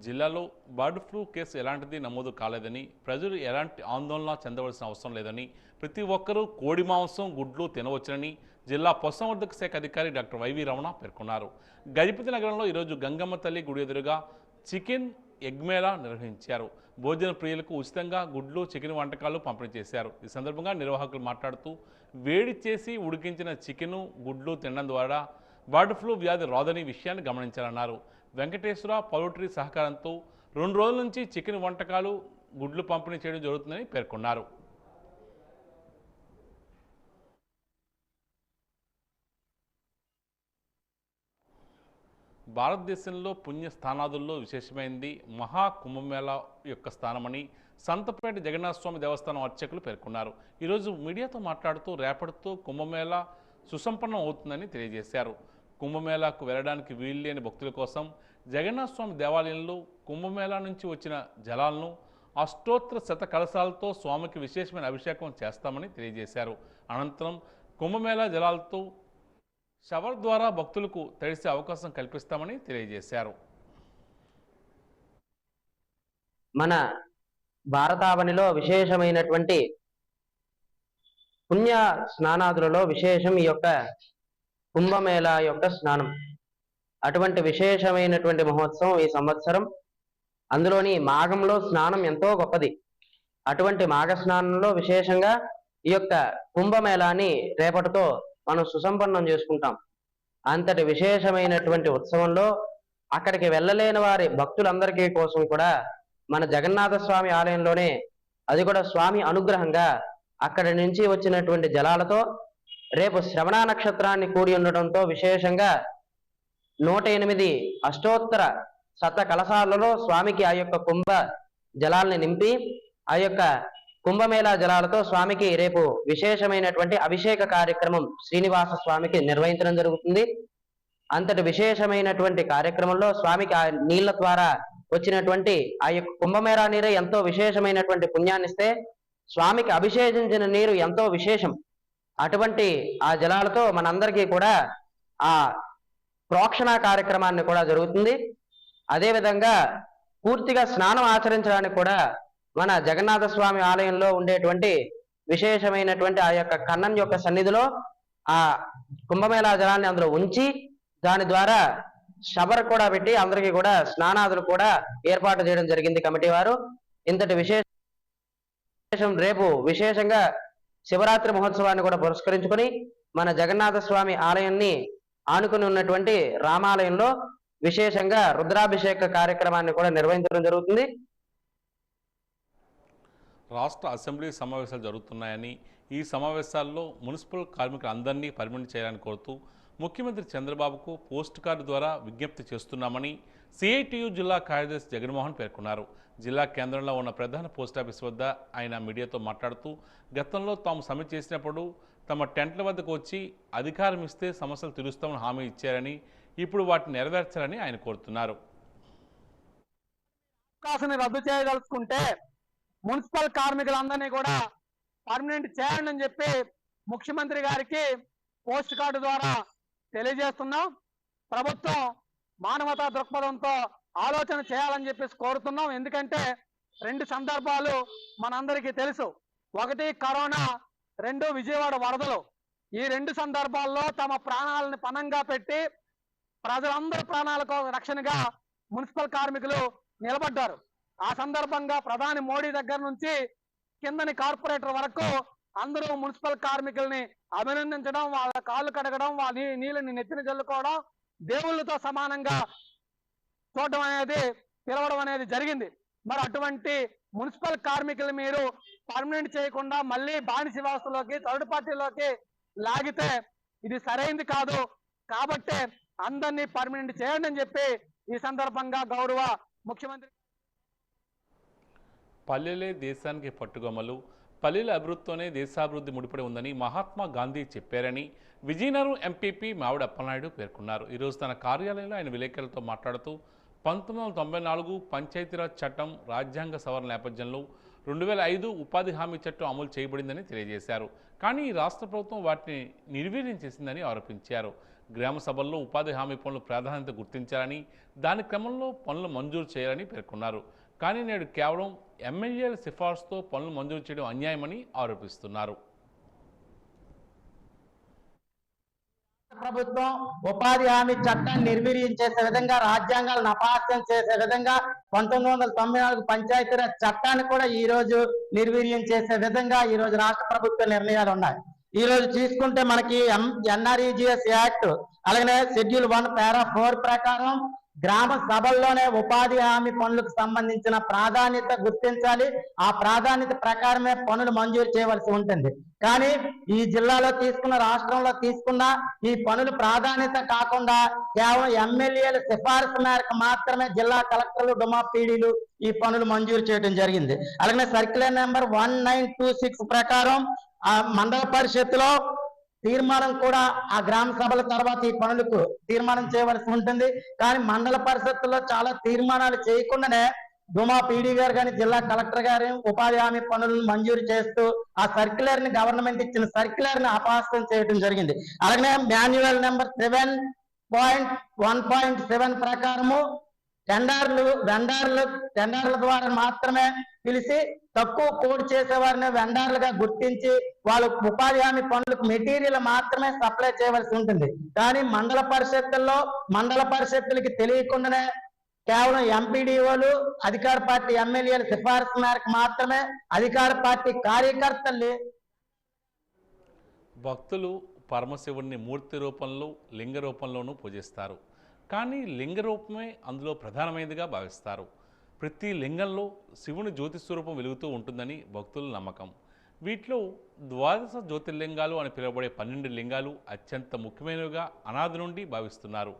S1: జిల్లాలో బర్డ్ ఫ్లూ కేసు ఎలాంటిది నమోదు కాలేదని, ప్రజలు ఎలాంటి ఆందోళన చెందవలసిన అవసరం లేదని, ప్రతి ఒక్కరూ కోడి మాంసం, గుడ్లు తినవచ్చునని జిల్లా పశుసంవర్ధక శాఖ అధికారి డాక్టర్ వైవి రమణ పేర్కొన్నారు. గజపతి నగరంలో ఈరోజు గంగమ్మ తల్లి గుడి ఎదురుగా చికెన్ ఎగ్ మేళా నిర్వహించారు. భోజన ప్రియులకు ఉచితంగా గుడ్లు, చికెన్ వంటకాలు పంపిణీ చేశారు. ఈ సందర్భంగా నిర్వాహకులు మాట్లాడుతూ వేడి చేసి ఉడికించిన చికెను, గుడ్లు తినడం ద్వారా బర్డ్ ఫ్లూ వ్యాధి రాదని విషయాన్ని గమనించాలన్నారు. వెంకటేశ్వర పౌల్ట్రీ సహకారంతో 2 రోజుల నుంచి చికెన్ వంటకాలు, గుడ్లు పంపిణీ చేయడం జరుగుతుందని పేర్కొన్నారు. భారతదేశంలో పుణ్యస్థానాదుల్లో విశేషమైంది మహా కుంభమేళా యొక్క స్థానమని సంతపేట జగన్నాథ స్వామి దేవస్థానం అర్చకులు పేర్కొన్నారు. ఈరోజు మీడియాతో మాట్లాడుతూ రేపటితో కుంభమేళా సుసంపన్నం అవుతుందని తెలియజేశారు. కుంభమేళాకు వెళ్ళడానికి వీల్లేని భక్తుల కోసం జగన్నాథ స్వామి దేవాలయంలో కుంభమేళా నుంచి వచ్చిన జలాలను అష్టోత్తర శత కలశాలతో స్వామికి విశేషమైన అభిషేకం చేస్తామని తెలియజేశారు. అనంతరం కుంభమేళా జలాలతో షవర్ ద్వారా భక్తులకు తడిసే అవకాశం కల్పిస్తామని తెలియజేశారు.
S10: మన భారతావనిలో విశేషమైనటువంటి పుణ్య స్నానాదులలో విశేషం ఈ యొక్క కుంభమేళా యొక్క స్నానం. అటువంటి విశేషమైనటువంటి మహోత్సవం ఈ సంవత్సరం. అందులోని మాఘంలో స్నానం ఎంతో గొప్పది. అటువంటి మాఘ స్నానంలో విశేషంగా ఈ యొక్క కుంభమేళాని రేపటితో మనం సుసంపన్నం చేసుకుంటాం. అంతటి విశేషమైనటువంటి ఉత్సవంలో అక్కడికి వెళ్ళలేని వారి భక్తులందరికీ కోసం కూడా మన జగన్నాథ స్వామి ఆలయంలోనే, అది కూడా స్వామి అనుగ్రహంగా అక్కడి నుంచి వచ్చినటువంటి జలాలతో రేపు శ్రవణ నక్షత్రాన్ని కూడి ఉండటంతో విశేషంగా 108 అష్టోత్తర శత కలశాలలో స్వామికి ఆ యొక్క కుంభ జలాల్ని నింపి ఆ యొక్క కుంభమేళా జలాలతో స్వామికి రేపు విశేషమైనటువంటి అభిషేక కార్యక్రమం శ్రీనివాస స్వామికి నిర్వహించడం జరుగుతుంది. అంతటి విశేషమైనటువంటి కార్యక్రమంలో స్వామికి ఆ నీళ్ల ద్వారా వచ్చినటువంటి ఆ యొక్క కుంభమేళా నీరు ఎంతో విశేషమైనటువంటి పుణ్యాన్నిస్తే స్వామికి అభిషేకించిన నీరు ఎంతో విశేషం. అటువంటి ఆ జలాలతో మనందరికీ కూడా ఆ ప్రోక్షణ కార్యక్రమాన్ని కూడా జరుగుతుంది. అదేవిధంగా పూర్తిగా స్నానం ఆచరించడానికి కూడా మన జగన్నాథ స్వామి ఆలయంలో ఉండేటువంటి విశేషమైనటువంటి ఆ యొక్క కన్నన్ యొక్క సన్నిధిలో ఆ కుంభమేళా జలాన్ని అందులో ఉంచి దాని ద్వారా షవర్ కూడా పెట్టి అందరికీ కూడా స్నానాదులు కూడా ఏర్పాటు చేయడం జరిగింది కమిటీ వారు. ఇంతటి విశేషం రేపు విశేషంగా శివరాత్రి మహోత్సవాన్ని కూడా పురస్కరించుకొని మన జగన్నాథ స్వామి ఆలయాన్ని ఆనుకుని ఉన్నటువంటి రామాలయంలో విశేషంగా రుద్రాభిషేక కార్యక్రమాన్ని కూడా నిర్వహించడం జరుగుతుంది.
S1: రాష్ట్ర అసెంబ్లీ సమావేశాలు జరుగుతున్నాయని, ఈ సమావేశాల్లో మున్సిపల్ కార్మికులందరినీ పర్మిట్ చేయాలని కోరుతూ ముఖ్యమంత్రి చంద్రబాబుకు పోస్ట్ కార్డు ద్వారా విజ్ఞప్తి చేస్తున్నామని సిఐటియు జిల్లా కార్యదర్శి జగన్మోహన్ పేర్కొన్నారు. జిల్లా కేంద్రంలో ఉన్న ప్రధాన పోస్టాఫీస్ వద్ద ఆయన మీడియాతో మాట్లాడుతూ గతంలో తాము సమ్మె చేసినప్పుడు తమ టెంట్ల వద్దకు వచ్చి అధికారం ఇస్తే సమస్యలు తీరుస్తామని హామీ ఇచ్చారని, ఇప్పుడు వాటిని నెరవేర్చాలని ఆయన కోరుతున్నారు.
S11: అవకాశాన్ని రద్దు చేయదలుచుకుంటే మున్సిపల్ కార్మికులందరినీ కూడా పర్మనెంట్ చేయండి అని చెప్పి ముఖ్యమంత్రి గారికి పోస్ట్ కార్డు ద్వారా తెలియజేస్తున్నాం. ప్రభుత్వం మానవతా దృక్పథంతో ఆలోచన చేయాలని చెప్పేసి కోరుతున్నాం. ఎందుకంటే 2 సందర్భాలు మనందరికీ తెలుసు. 1 కరోనా, 2 విజయవాడ వరదలు. ఈ 2 సందర్భాల్లో తమ ప్రాణాలను పణంగా పెట్టి ప్రజలందరి ప్రాణాలకు రక్షణగా మున్సిపల్ కార్మికులు నిలబడ్డారు. ఆ సందర్భంగా ప్రధాని మోడీ దగ్గర నుంచి కిందని కార్పొరేటర్ వరకు అందరూ మున్సిపల్ కార్మికుల్ని అభినందించడం, వాళ్ళ కాళ్ళు కడగడం, వాళ్ళ నీళ్ళని నెత్తిన జల్లుకోవడం, దేవుళ్ళతో సమానంగా చూడడం అనేది, పిలవడం అనేది జరిగింది. మరి అటువంటి మున్సిపల్ కార్మికులు మీరు పర్మనెంట్ చేయకుండా మళ్ళీ బానిస వ్యవస్థలోకి, థర్డ్ పార్టీలోకి లాగితే ఇది సరైంది కాదు. కాబట్టి అందరినీ పర్మనెంట్ చేయండి అని చెప్పి ఈ సందర్భంగా గౌరవ ముఖ్యమంత్రి.
S1: పల్లెలే దేశానికి పట్టుగొమ్మలు, పల్లెల అభివృద్ధితోనే దేశాభివృద్ధి ముడిపడి ఉందని మహాత్మా గాంధీ చెప్పారని విజయనగరం ఎంపీపీ మావిడి అప్పలనాయుడు పేర్కొన్నారు. ఈరోజు తన కార్యాలయంలో ఆయన విలేకరులతో మాట్లాడుతూ 1994 పంచాయతీరాజ్ చట్టం రాజ్యాంగ సవరణ నేపథ్యంలో 2005 ఉపాధి హామీ చట్టం అమలు చేయబడిందని తెలియజేశారు. కానీ ఈ రాష్ట్ర ప్రభుత్వం వాటిని నిర్వీర్యం చేసిందని ఆరోపించారు. గ్రామ సభల్లో ఉపాధి హామీ పనులు ప్రాధాన్యత గుర్తించాలని దాని క్రమంలో పనులు మంజూరు చేయాలని పేర్కొన్నారు. కానీ నేడు కేవలం ఎమ్మెల్యేల సిఫార్సుతో పనులు మంజూరు చేయడం అన్యాయమని ఆరోపిస్తున్నారు.
S12: ప్రభుత్వం ఉపాధి హామీ చట్టాన్ని నిర్వీర్యం చేసే విధంగా, రాజ్యాంగాలను అపహాస్యం చేసే విధంగా 1994 పంచాయతీరాజ్ చట్టాన్ని కూడా ఈ రోజు నిర్వీర్యం చేసే విధంగా ఈ రోజు రాష్ట్ర ప్రభుత్వ నిర్ణయాలు ఉన్నాయి. ఈ రోజు తీసుకుంటే మనకి NREGS యాక్ట్ అలాగే షెడ్యూల్ 1 పారా 4 ప్రకారం గ్రామ సభల్లోనే ఉపాధి హామీ పనులకు సంబంధించిన ప్రాధాన్యత గుర్తించాలి. ఆ ప్రాధాన్యత ప్రకారమే పనులు మంజూరు చేయవలసి ఉంటుంది. కానీ ఈ జిల్లాలో తీసుకున్న, రాష్ట్రంలో తీసుకున్న ఈ పనులు ప్రాధాన్యత కాకుండా కేవలం ఎమ్మెల్యేల సిఫారసు మేరకు మాత్రమే జిల్లా కలెక్టర్లు, డుమా పీడీలు ఈ పనులు మంజూరు చేయడం జరిగింది. అలాగే సర్క్యులర్ నెంబర్ 1926 ప్రకారం ఆ మండల పరిషత్తులో తీర్మానం కూడా ఆ గ్రామ సభల తర్వాత ఈ పనులకు తీర్మానం చేయవలసి ఉంటుంది. కానీ మండల పరిషత్తుల్లో చాలా తీర్మానాలు చేయకుండానే డుమా పీడీ గారు కానీ, జిల్లా కలెక్టర్ గారు ఉపాధి హామీ పనులను మంజూరు చేస్తూ ఆ సర్క్యులర్ ని, గవర్నమెంట్ ఇచ్చిన సర్క్యులర్ ని అపహాస్యం చేయడం జరిగింది. అలాగే మాన్యువల్ నెంబర్ 7.1.7 ప్రకారము టెండర్ల ద్వారా మాత్రమే పిలిచి తక్కువ కోడ్ చేసే వారిని వెండర్లుగా గుర్తించి వాళ్ళు ఉపాధి హామీ పనులకు మెటీరియల్ మాత్రమే సప్లై చేయవలసి ఉంటుంది. కానీ మండల పరిషత్తులకి తెలియకుండానే కేవలం ఎంపీడీఓలు, అధికార పార్టీ ఎమ్మెల్యేల సిఫారసు మేరకు మాత్రమే అధికార పార్టీ కార్యకర్తల్ని
S1: భక్తులు పరమశివుణ్ణి మూర్తి రూపంలో, లింగ రూపంలోనూ పూజిస్తారు. కానీ లింగ రూపమే అందులో ప్రధానమైనదిగా భావిస్తారు. ప్రతి లింగంలో శివుని జ్యోతి స్వరూపం వెలుగుతూ ఉంటుందని భక్తుల నమ్మకం. వీటిలో ద్వాదశ జ్యోతిర్లింగాలు అని పిలువబడే 12 లింగాలు అత్యంత ముఖ్యమైనవిగా అనాది నుండి భావిస్తున్నారు.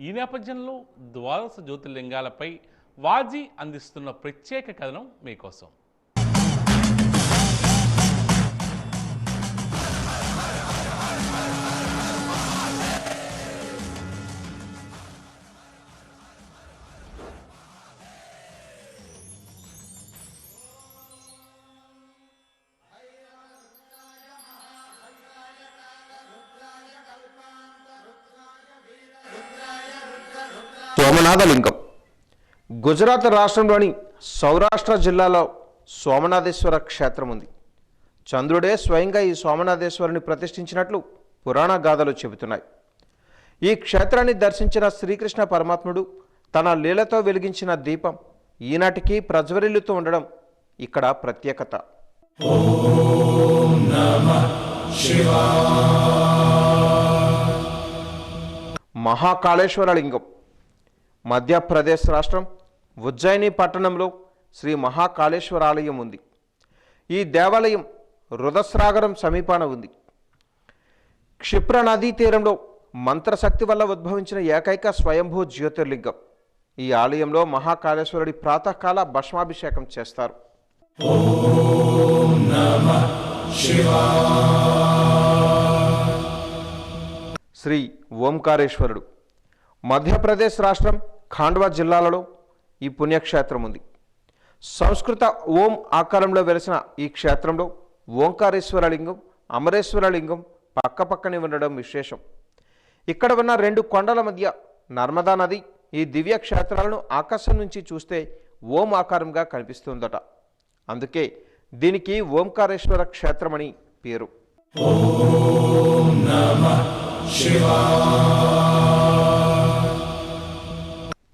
S1: ఈ నేపథ్యంలో ద్వాదశ జ్యోతిర్లింగాలపై వాజీ అందిస్తున్న ప్రత్యేక కథనం మీకోసం.
S7: సోమనాథలింగం గుజరాత్ రాష్ట్రంలోని సౌరాష్ట్ర జిల్లాలో సోమనాథేశ్వర క్షేత్రం ఉంది. చంద్రుడే స్వయంగా ఈ సోమనాథేశ్వరుని ప్రతిష్ఠించినట్లు పురాణ గాథలు చెబుతున్నాయి. ఈ క్షేత్రాన్ని దర్శించిన శ్రీకృష్ణ పరమాత్ముడు తన లీలతో వెలిగించిన దీపం ఈనాటికి ప్రజ్వరిల్లుతూ ఉండడం ఇక్కడ ప్రత్యేకత. మహాకాళేశ్వర లింగం మధ్యప్రదేశ్ రాష్ట్రం ఉజ్జయిని పట్టణంలో శ్రీ మహాకాళేశ్వర ఆలయం ఉంది. ఈ దేవాలయం రుదస్రాగరం సమీపాన ఉంది. క్షిప్ర నదీ తీరంలో మంత్రశక్తి వల్ల ఉద్భవించిన ఏకైక స్వయంభూ జ్యోతిర్లింగం. ఈ ఆలయంలో మహాకాళేశ్వరుడి ప్రాతకాల భస్మాభిషేకం చేస్తారు. శ్రీ ఓంకారేశ్వరుడు మధ్యప్రదేశ్ రాష్ట్రం ఖాండ్వా జిల్లాలలో ఈ పుణ్యక్షేత్రం ఉంది. సంస్కృత ఓం ఆకారంలో వెలిసిన ఈ క్షేత్రంలో ఓంకారేశ్వర లింగం, అమరేశ్వర లింగం పక్కపక్కనే ఉండడం విశేషం. ఇక్కడ ఉన్న 2 కొండల మధ్య నర్మదా నది ఈ దివ్య క్షేత్రాలను ఆకాశం నుంచి చూస్తే ఓం ఆకారంగా కనిపిస్తుందట. అందుకే దీనికి ఓంకారేశ్వర క్షేత్రం అని పేరు.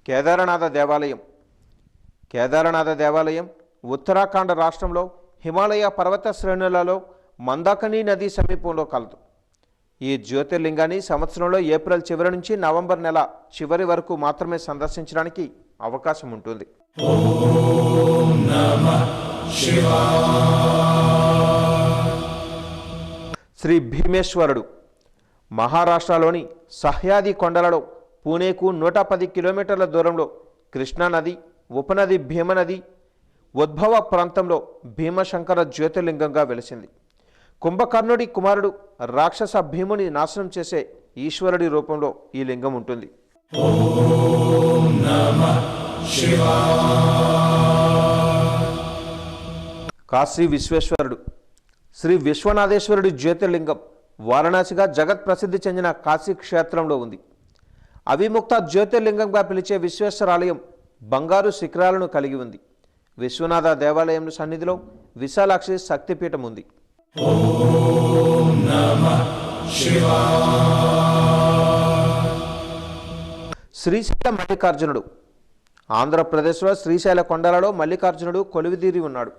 S7: కేదారనాథ దేవాలయం కేదారనాథ దేవాలయం ఉత్తరాఖండ్ రాష్ట్రంలో హిమాలయ పర్వత శ్రేణులలో మందాకిని నది సమీపంలో కలదు. ఈ జ్యోతిర్లింగాన్ని సంవత్సరంలో ఏప్రిల్ చివరి నుంచి నవంబర్ నెల చివరి వరకు మాత్రమే సందర్శించడానికి అవకాశం ఉంటుంది. శ్రీ భీమేశ్వరుడు మహారాష్ట్రలోని సహ్యాది కొండలలో పూణేకు 110 కిలోమీటర్ల దూరంలో కృష్ణానది, ఉపనది భీమనది ఉద్భవ ప్రాంతంలో భీమశంకర జ్యోతిర్లింగంగా వెలిసింది. కుంభకర్ణుడి కుమారుడు రాక్షస భీముని నాశనం చేసే ఈశ్వరుడి రూపంలో ఈ లింగం ఉంటుంది. కాశీ విశ్వేశ్వరుడు శ్రీ విశ్వనాథేశ్వరుడి జ్యోతిర్లింగం వారణాసిగా జగత్ ప్రసిద్ధి చెందిన కాశీ క్షేత్రంలో ఉంది. అవిముక్త జ్యోతిర్లింగంగా పిలిచే విశ్వేశ్వర ఆలయం బంగారు శిఖరాలను కలిగి ఉంది. విశ్వనాథ దేవాలయం సన్నిధిలో విశాలాక్షి శక్తిపీఠం ఉంది. శ్రీశైల మల్లికార్జునుడు. ఆంధ్రప్రదేశ్లో శ్రీశైల కొండలలో మల్లికార్జునుడు కొలువిదీరి ఉన్నాడు.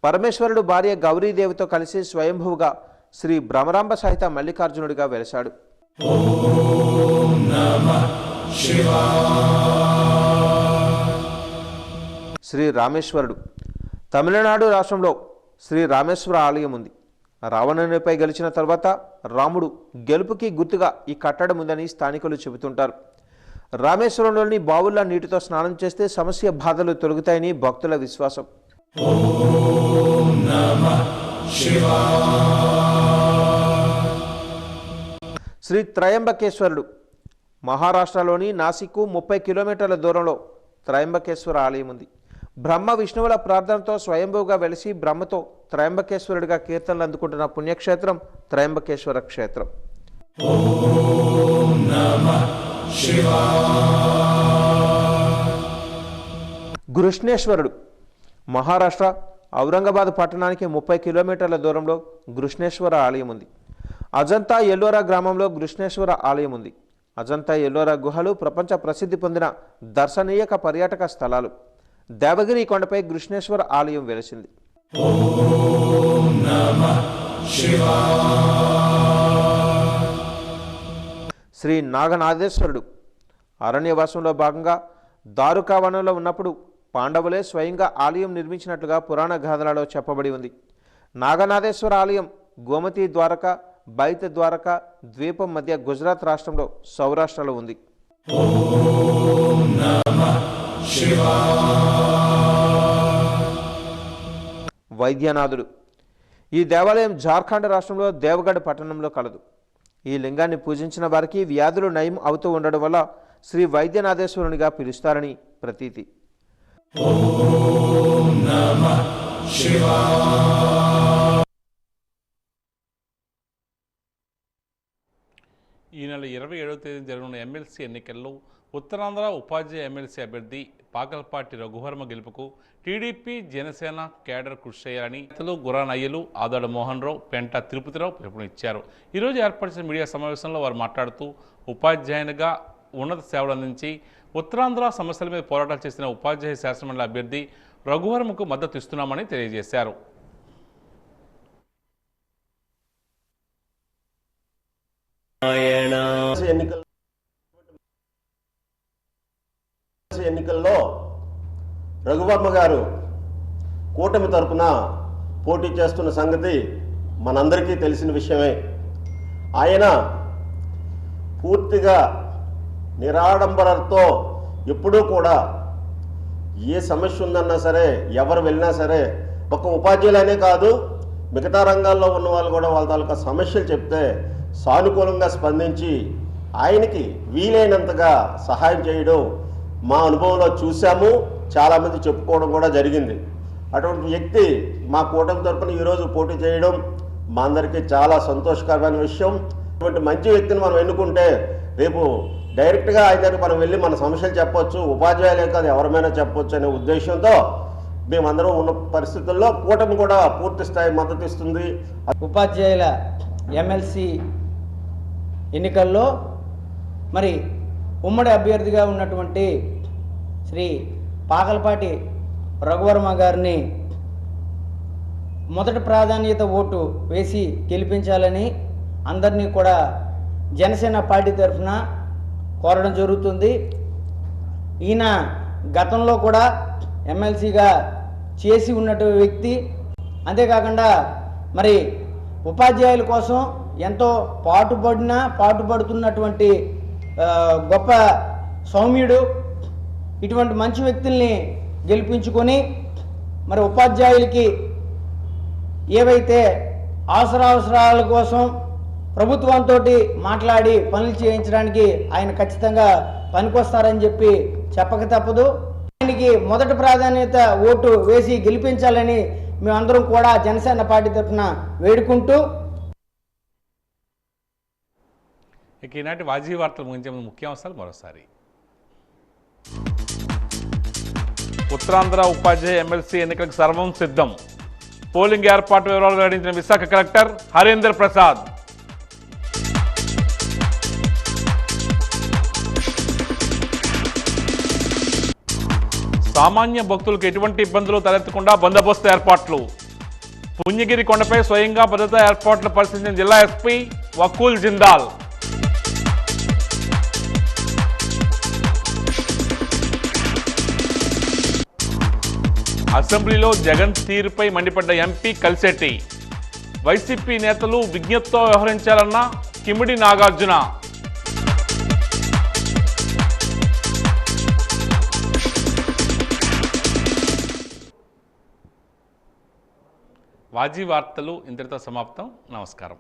S7: పరమేశ్వరుడు భార్య గౌరీదేవితో కలిసి స్వయంభువుగా శ్రీ భ్రమరాంబ సహిత మల్లికార్జునుడిగా వెలిశాడు. శ్రీ రామేశ్వరుడు. తమిళనాడు రాష్ట్రంలో శ్రీ రామేశ్వర ఆలయం ఉంది. రావణునిపై గెలిచిన తర్వాత రాముడు గెలుపుకి గుర్తుగా ఈ కట్టడం ఉందని స్థానికులు చెబుతుంటారు. రామేశ్వరంలోని బావుల్లో నీటితో స్నానం చేస్తే సమస్య బాధలు తొలగుతాయని భక్తుల విశ్వాసం. శ్రీ త్రయంబకేశ్వరుడు. మహారాష్ట్రలోని నాసిక్కు 30 కిలోమీటర్ల దూరంలో త్రయంబకేశ్వర ఆలయం ఉంది. బ్రహ్మ విష్ణువుల ప్రార్థనతో స్వయంభూగా వెలిసి బ్రహ్మతో త్రయంబకేశ్వరుడిగా కీర్తనలు అందుకుంటున్న పుణ్యక్షేత్రం త్రయంబకేశ్వర క్షేత్రం. గృష్ణేశ్వరుడు. మహారాష్ట్ర ఔరంగాబాద్ పట్టణానికి 30 కిలోమీటర్ల దూరంలో గృష్ణేశ్వర ఆలయం ఉంది. అజంతా ఎల్లోరా గ్రామంలో గృష్ణేశ్వర ఆలయం ఉంది. అజంతా ఎల్లోరా గుహలు ప్రపంచ ప్రసిద్ధి పొందిన దర్శనీయక పర్యాటక స్థలాలు. దేవగిరి కొండపై గృష్ణేశ్వర ఆలయం వెలిసింది. శ్రీ నాగనాథేశ్వరుడు. అరణ్యవాసంలో భాగంగా దారుకావనంలో ఉన్నప్పుడు పాండవులే స్వయంగా ఆలయం నిర్మించినట్లుగా పురాణ గాథలలో చెప్పబడి ఉంది. నాగనాథేశ్వర ఆలయం గోమతి ద్వారక, బైత ద్వారక ద్వీపం మధ్య గుజరాత్ రాష్ట్రంలో సౌరాష్ట్రలో ఉంది. వైద్యనాథుడు. ఈ దేవాలయం జార్ఖండ్ రాష్ట్రంలో దేవగఢ్ పట్టణంలో కలదు. ఈ లింగాన్ని పూజించిన వారికి వ్యాధులు నయం అవుతూ ఉండడం వల్ల శ్రీ వైద్యనాథేశ్వరునిగా పిలుస్తారని ప్రతీతి.
S1: ఈ నెల 27వ తేదీన జరగనున్న ఎమ్మెల్సీ ఎన్నికల్లో ఉత్తరాంధ్ర ఉపాధ్యాయ ఎమ్మెల్సీ అభ్యర్థి పాకల్పాటి రఘువర్మ గెలుపుకు టీడీపీ జనసేన కేడర్ కృషి చేయాలని గురాన్ అయ్యలు, ఆదాడ మోహన్ రావు, పెంట తిరుపతిరావు పిలుపునిచ్చారు. ఈరోజు ఏర్పాటు చేసిన మీడియా సమావేశంలో వారు మాట్లాడుతూ ఉపాధ్యాయునిగా ఉన్నత సేవలు అందించి ఉత్తరాంధ్ర సమస్యల మీద పోరాటాలు చేసిన ఉపాధ్యాయ శాసనమండలి అభ్యర్థి రఘువర్మకు మద్దతు ఇస్తున్నామని తెలియజేశారు.
S13: ఎన్నికల్లో రఘువర్మ గారు కూటమి తరపున పోటీ చేస్తున్న సంగతి మనందరికీ తెలిసిన విషయమే. ఆయన పూర్తిగా నిరాడంబరతో ఎప్పుడూ కూడా ఏ సమస్య ఉందన్నా సరే, ఎవరు వెళ్ళినా సరే, ఒక ఉపాధ్యాయులనే కాదు మిగతా రంగాల్లో ఉన్న వాళ్ళు కూడా వాళ్ళ తాలూకా సమస్యలు చెప్తే సానుకూలంగా స్పందించి ఆయనకి వీలైనంతగా సహాయం చేయడం మా అనుభవంలో చూసాము, చాలామంది చెప్పుకోవడం కూడా జరిగింది. అటువంటి వ్యక్తి మా కూటమి తరపున ఈరోజు పోటీ చేయడం మా అందరికీ చాలా సంతోషకరమైన విషయం. అటువంటి మంచి వ్యక్తిని మనం ఎన్నుకుంటే రేపు డైరెక్ట్గా ఆయన దగ్గర మనం వెళ్ళి మన సమస్యలు చెప్పొచ్చు, ఉపాధ్యాయులే కాదు ఎవరమైనా చెప్పొచ్చు అనే ఉద్దేశంతో మేమందరం ఉన్న పరిస్థితుల్లో కూటమి కూడా పూర్తి స్థాయి మద్దతు ఇస్తుంది.
S14: ఉపాధ్యాయుల ఎమ్మెల్సీ ఎన్నికల్లో మరి ఉమ్మడి అభ్యర్థిగా ఉన్నటువంటి శ్రీ పాకల్పాటి రఘువర్మ గారిని మొదటి ప్రాధాన్యత ఓటు వేసి గెలిపించాలని అందరినీ కూడా జనసేన పార్టీ తరఫున కోరడం జరుగుతుంది. ఈయన గతంలో కూడా ఎమ్మెల్సీగా చేసి ఉన్నటువంటి వ్యక్తి. అంతేకాకుండా మరి ఉపాధ్యాయుల కోసం ఎంతో పాటుపడుతున్నటువంటి గొప్ప సౌమ్యుడు. ఇటువంటి మంచి వ్యక్తుల్ని గెలిపించుకొని మరి ఉపాధ్యాయులకి ఏవైతే అవసరాల కోసం ప్రభుత్వంతో మాట్లాడి పనులు చేయించడానికి ఆయన ఖచ్చితంగా పనికొస్తారని చెప్పి చెప్పక తప్పదు. ఆయనకి మొదటి ప్రాధాన్యత ఓటు వేసి గెలిపించాలని మేమందరం కూడా జనసేన పార్టీ తరఫున వేడుకుంటూ
S1: ఇక ఈనాటి వాజీ వార్తలు ముగించే ముందు ముఖ్యాంశాలు మరోసారి. ఉత్తరాంధ్ర ఉపాధ్యాయ ఎమ్మెల్సీ ఎన్నికలకు సర్వం సిద్ధం. పోలింగ్ ఏర్పాటు వివరాలు వెల్లడించిన విశాఖ కలెక్టర్ హరీందర్ ప్రసాద్. సామాన్య భక్తులకు ఎటువంటి ఇబ్బందులు తలెత్తకుండా బందోబస్తు ఏర్పాట్లు. పుణ్యగిరి కొండపై స్వయంగా భద్రతా ఏర్పాట్లు పరిశీలించిన జిల్లా ఎస్పీ వకూల్ జిందాల్. అసెంబ్లీలో జగన్ తీరుపై మండిపడ్డ ఎంపీ కలిశెట్టి. వైసీపీ నేతలు విజ్ఞతతో వ్యవహరించాలన్న కిమిడి నాగార్జున. వాజీ వార్తలు ఇంతటితో సమాప్తం. నమస్కారం.